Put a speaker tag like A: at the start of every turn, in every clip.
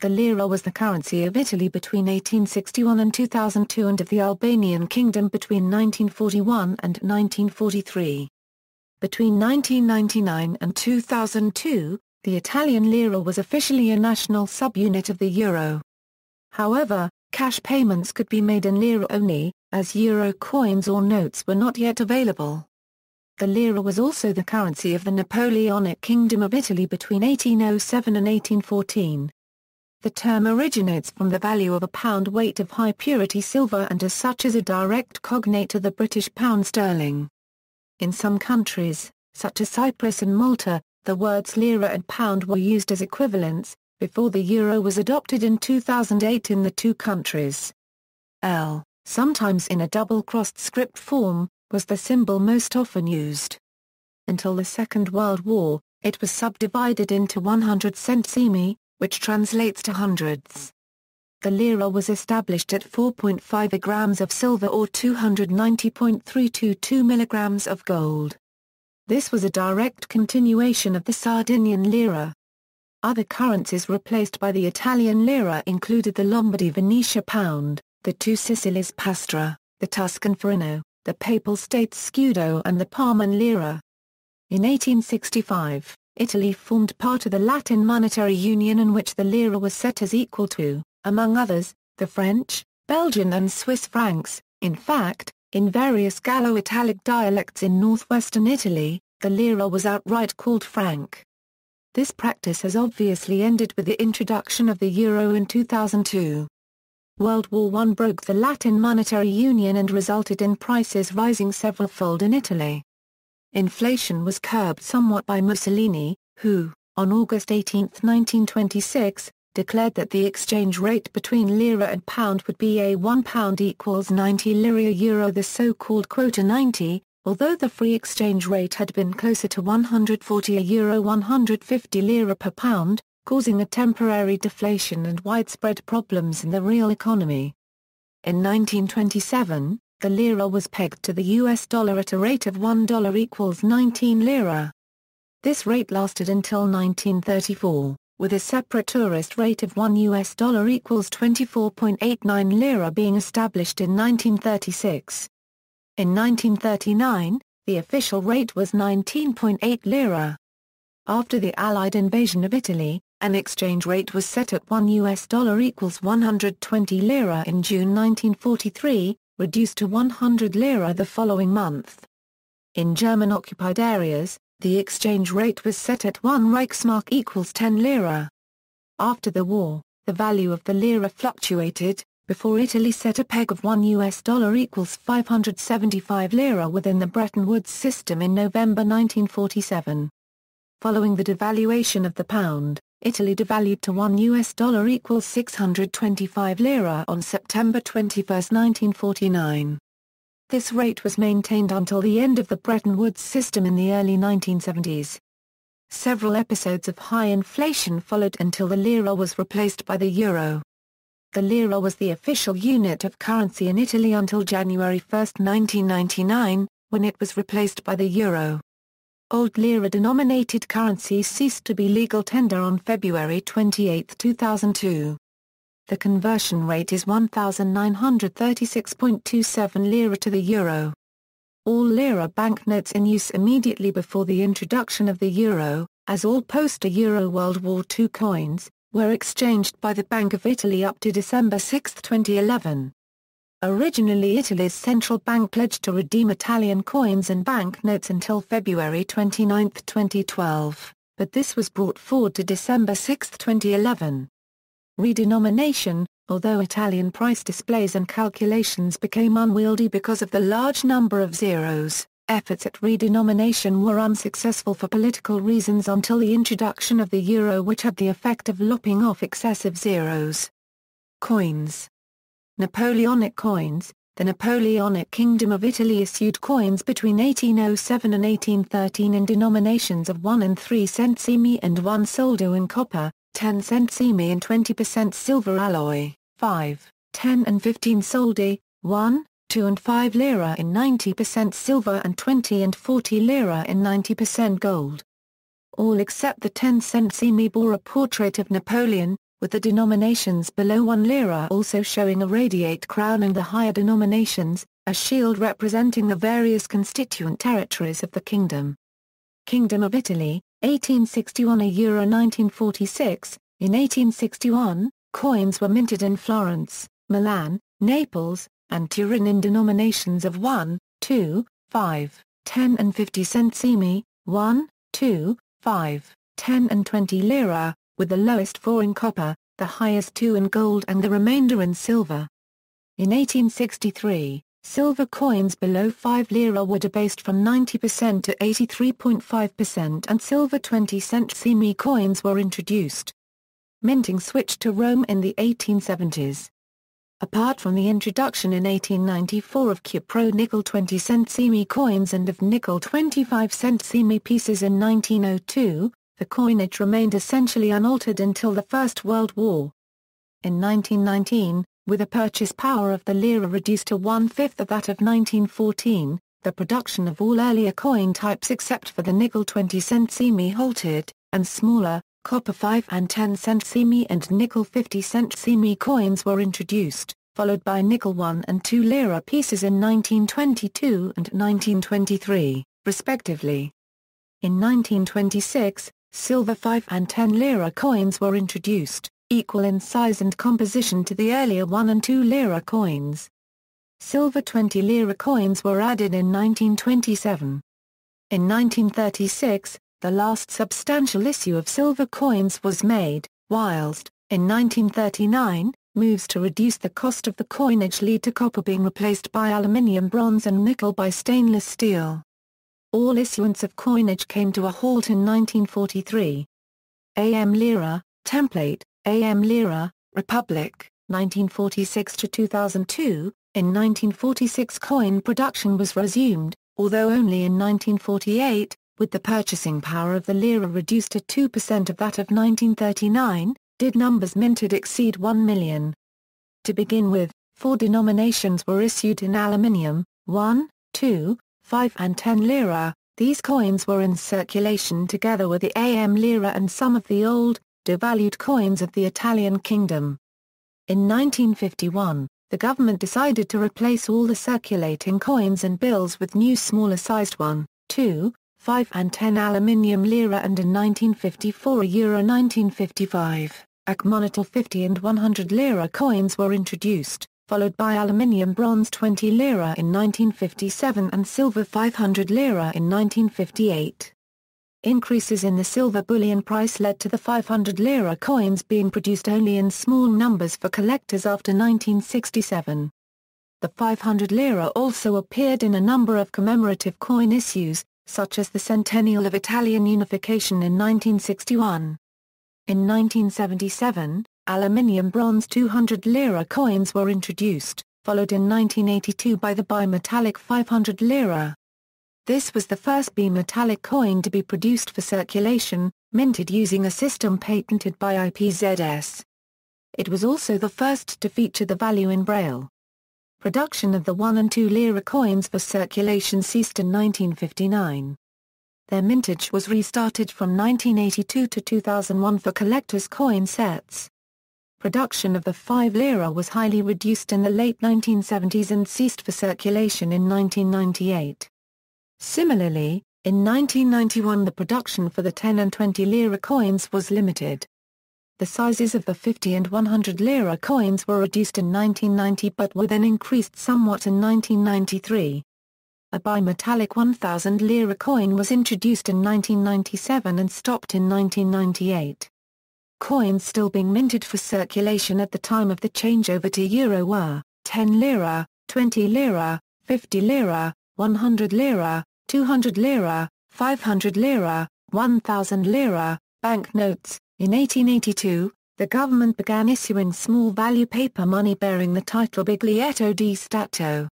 A: The lira was the currency of Italy between 1861 and 2002 and of the Albanian Kingdom between 1941 and 1943. Between 1999 and 2002, the Italian lira was officially a national subunit of the euro. However, cash payments could be made in lira only, as euro coins or notes were not yet available. The lira was also the currency of the Napoleonic Kingdom of Italy between 1807 and 1814. The term originates from the value of a pound weight of high-purity silver and as such is a direct cognate to the British pound sterling. In some countries, such as Cyprus and Malta, the words lira and pound were used as equivalents, before the euro was adopted in 2008 in the two countries. L, sometimes in a double-crossed script form, was the symbol most often used. Until the Second World War, it was subdivided into 100 centesimi, which translates to hundredths. The lira was established at 4.5 grams of silver or 290.322 milligrams of gold. This was a direct continuation of the Sardinian lira. Other currencies replaced by the Italian lira included the Lombardy Venetia pound, the two Sicilies pastra, the Tuscan farino, the Papal States scudo and the Parman lira. In 1865, Italy formed part of the Latin monetary union in which the lira was set as equal to, among others, the French, Belgian and Swiss francs. In fact, in various Gallo-Italic dialects in northwestern Italy, the lira was outright called franc. This practice has obviously ended with the introduction of the euro in 2002. World War I broke the Latin monetary union and resulted in prices rising several-fold in Italy. Inflation was curbed somewhat by Mussolini, who, on August 18, 1926, declared that the exchange rate between lira and pound would be a £1 equals 90 lire euro, the so-called quota 90, although the free exchange rate had been closer to 140 euro 150 lira per pound, causing a temporary deflation and widespread problems in the real economy. In 1927, the lira was pegged to the US dollar at a rate of $1 equals 19 lira. This rate lasted until 1934, with a separate tourist rate of $1 equals 24.89 lira being established in 1936. In 1939, the official rate was 19.8 lira. After the Allied invasion of Italy, an exchange rate was set at $1 equals 120 lira in June 1943, reduced to 100 lira the following month. In German-occupied areas, the exchange rate was set at 1 Reichsmark equals 10 lira. After the war, the value of the lira fluctuated, before Italy set a peg of $1 equals 575 lira within the Bretton Woods system in November 1947. Following the devaluation of the pound, Italy devalued to $1 equals 625 lira on September 21, 1949. This rate was maintained until the end of the Bretton Woods system in the early 1970s. Several episodes of high inflation followed until the lira was replaced by the euro. The lira was the official unit of currency in Italy until January 1, 1999, when it was replaced by the euro. Old lira-denominated currencies ceased to be legal tender on February 28, 2002. The conversion rate is 1,936.27 lira to the euro. All lira banknotes in use immediately before the introduction of the euro, as all post-Euro World War II coins, were exchanged by the Bank of Italy up to December 6, 2011. Originally Italy's central bank pledged to redeem Italian coins and banknotes until February 29, 2012, but this was brought forward to December 6, 2011. Redenomination. Although Italian price displays and calculations became unwieldy because of the large number of zeros, efforts at redenomination were unsuccessful for political reasons until the introduction of the euro, which had the effect of lopping off excessive zeros. Coins. Napoleonic coins. The Napoleonic Kingdom of Italy issued coins between 1807 and 1813 in denominations of 1 and 3 centesimi and 1 soldo in copper, 10 centesimi in 20% silver alloy, 5, 10 and 15 soldi, 1, 2 and 5 lira in 90% silver and 20 and 40 lira in 90% gold. All except the 10 centesimi bore a portrait of Napoleon, with the denominations below 1 lira also showing a radiate crowning the higher denominations, a shield representing the various constituent territories of the kingdom. Kingdom of Italy, 1861 euro 1946. In 1861, coins were minted in Florence, Milan, Naples, and Turin in denominations of 1, 2, 5, 10 and 50 centesimi, 1, 2, 5, 10 and 20 lira, with the lowest 4 in copper, the highest 2 in gold and the remainder in silver. In 1863, silver coins below 5 lira were debased from 90% to 83.5% and silver 20 centesimi coins were introduced. Minting switched to Rome in the 1870s. Apart from the introduction in 1894 of cupro nickel 20 centesimi coins and of nickel 25 centesimi pieces in 1902, the coinage remained essentially unaltered until the First World War. In 1919, with the purchase power of the lira reduced to 1/5 of that of 1914, the production of all earlier coin types except for the nickel 20 centesimi halted, and smaller, copper 5 and 10 centesimi and nickel 50 centesimi coins were introduced, followed by nickel 1 and 2 lira pieces in 1922 and 1923, respectively. In 1926, silver 5 and 10 lira coins were introduced, equal in size and composition to the earlier 1 and 2 lira coins. Silver 20 lira coins were added in 1927. In 1936, the last substantial issue of silver coins was made, whilst, in 1939, moves to reduce the cost of the coinage lead to copper being replaced by aluminium, bronze and nickel by stainless steel. All issuance of coinage came to a halt in 1943. AM lira, template, AM lira, Republic, 1946 to 2002. In 1946 coin production was resumed, although only in 1948, with the purchasing power of the lira reduced to 2% of that of 1939, did numbers minted exceed 1 million. To begin with, 4 denominations were issued in aluminium, 1, 2, 5 and 10 lira. These coins were in circulation together with the AM lira and some of the old, devalued coins of the Italian Kingdom. In 1951, the government decided to replace all the circulating coins and bills with new smaller-sized 1, 2, 5 and 10 aluminium lira, and in 1954 euro 1955, cognate 50 and 100 lira coins were introduced, followed by aluminium bronze 20 lira in 1957 and silver 500 lira in 1958. Increases in the silver bullion price led to the 500 lira coins being produced only in small numbers for collectors after 1967. The 500 lira also appeared in a number of commemorative coin issues, such as the centennial of Italian unification in 1961. In 1977, aluminium bronze 200 lira coins were introduced, followed in 1982 by the bimetallic 500 lira. This was the first bimetallic coin to be produced for circulation, minted using a system patented by IPZS. It was also the first to feature the value in Braille. Production of the 1 and 2 lira coins for circulation ceased in 1959. Their mintage was restarted from 1982 to 2001 for collectors' coin sets. Production of the 5 lira was highly reduced in the late 1970s and ceased for circulation in 1998. Similarly, in 1991 the production for the 10 and 20 lira coins was limited. The sizes of the 50 and 100 lira coins were reduced in 1990 but were then increased somewhat in 1993. A bimetallic 1000 lira coin was introduced in 1997 and stopped in 1998. Coins still being minted for circulation at the time of the changeover to euro were 10 lira, 20 lira, 50 lira, 100 lira, 200 lira, 500 lira, 1000 lira, banknotes. In 1882, the government began issuing small-value paper money bearing the title Biglietto di Stato.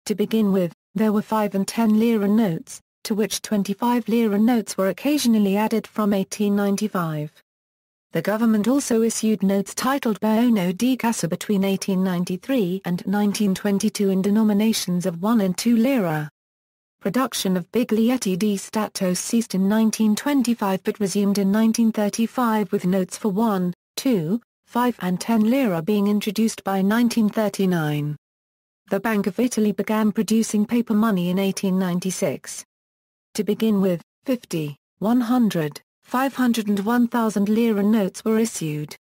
A: To begin with, there were 5 and 10 lira notes, to which 25 lira notes were occasionally added from 1895. The government also issued notes titled Buono di Cassa between 1893 and 1922 in denominations of 1 and 2 lira. Production of Biglietti di Stato ceased in 1925 but resumed in 1935 with notes for 1, 2, 5 and 10 lira being introduced by 1939. The Bank of Italy began producing paper money in 1896. To begin with, 50, 100, 500 and 1,000 lira notes were issued.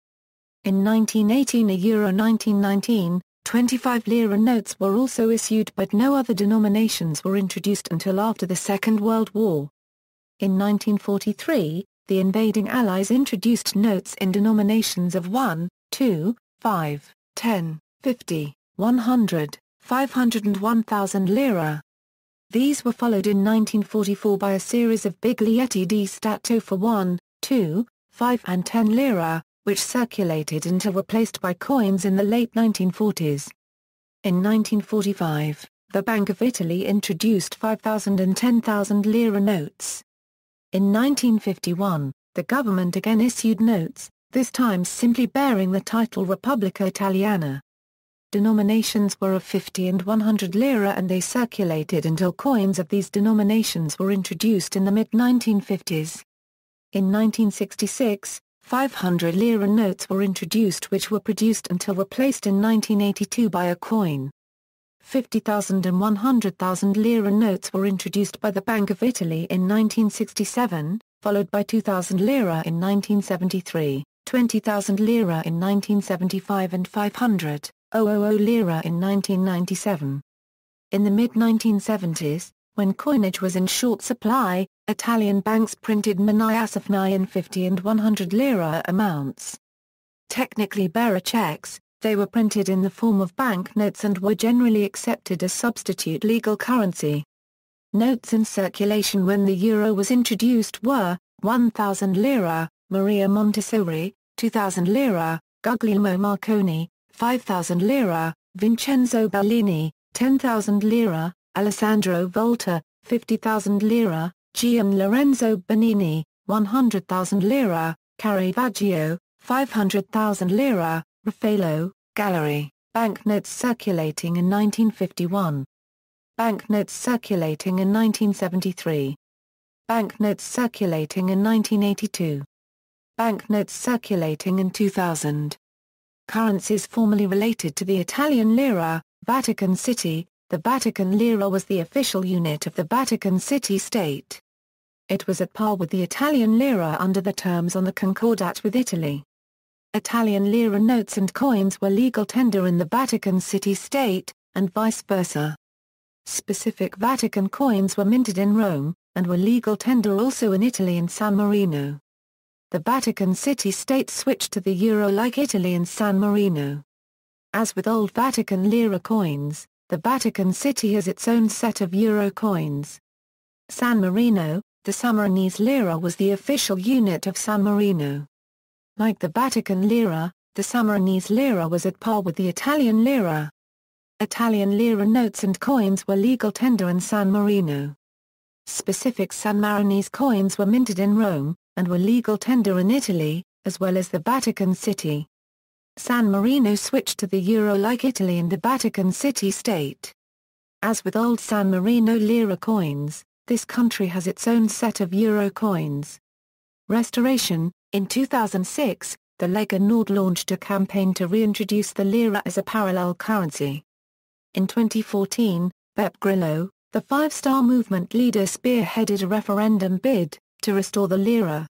A: In 1918 and Euro 1919, 25 lira notes were also issued, but no other denominations were introduced until after the Second World War. In 1943, the invading Allies introduced notes in denominations of 1, 2, 5, 10, 50, 100, 500 and 1,000 lira. These were followed in 1944 by a series of biglietti di Stato for 1, 2, 5 and 10 lira, which circulated until replaced by coins in the late 1940s. In 1945, the Bank of Italy introduced 5,000 and 10,000 lira notes. In 1951, the government again issued notes, this time simply bearing the title Repubblica Italiana. Denominations were of 50 and 100 lira, and they circulated until coins of these denominations were introduced in the mid-1950s. In 1966, 500 lira notes were introduced, which were produced until replaced in 1982 by a coin. 50,000 and 100,000 lira notes were introduced by the Bank of Italy in 1967, followed by 2,000 lira in 1973, 20,000 lira in 1975 and 500,000 lira in 1997. In the mid-1970s, when coinage was in short supply, Italian banks printed monedas of 9 and 50 and 100 lira amounts. Technically bearer checks, they were printed in the form of banknotes and were generally accepted as substitute legal currency. Notes in circulation when the euro was introduced were 1,000 lira, Maria Montessori, 2,000 lira, Guglielmo Marconi, 5,000 lira, Vincenzo Bellini, 10,000 lira, Alessandro Volta, 50,000 lira, Gian Lorenzo Benini, 100,000 lira, Caravaggio, 500,000 lira, Raffaello, Gallery. Banknotes circulating in 1951. Banknotes circulating in 1973. Banknotes circulating in 1982. Banknotes circulating in 2000. Currencies formerly related to the Italian lira. Vatican City. The Vatican lira was the official unit of the Vatican City state. It was at par with the Italian lira under the terms on the Concordat with Italy. Italian lira notes and coins were legal tender in the Vatican City state, and vice versa. Specific Vatican coins were minted in Rome, and were legal tender also in Italy and San Marino. The Vatican City state switched to the euro like Italy and San Marino. As with old Vatican lira coins, the Vatican City has its own set of euro coins. San Marino, the Sammarinese lira was the official unit of San Marino. Like the Vatican lira, the Sammarinese lira was at par with the Italian lira. Italian lira notes and coins were legal tender in San Marino. Specific San Marinese coins were minted in Rome, and were legal tender in Italy, as well as the Vatican City. San Marino switched to the euro like Italy and the Vatican City state. As with old San Marino lira coins, this country has its own set of euro coins. Restoration. In 2006, the Lega Nord launched a campaign to reintroduce the lira as a parallel currency. In 2014, Beppe Grillo, the Five Star Movement leader, spearheaded a referendum bid to restore the lira.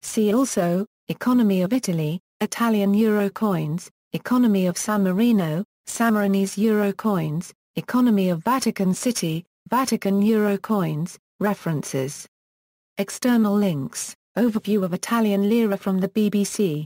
A: See also, Economy of Italy, Italian euro coins, Economy of San Marino, Sammarinese euro coins, Economy of Vatican City, Vatican euro coins, references. External links, overview of Italian lira from the BBC.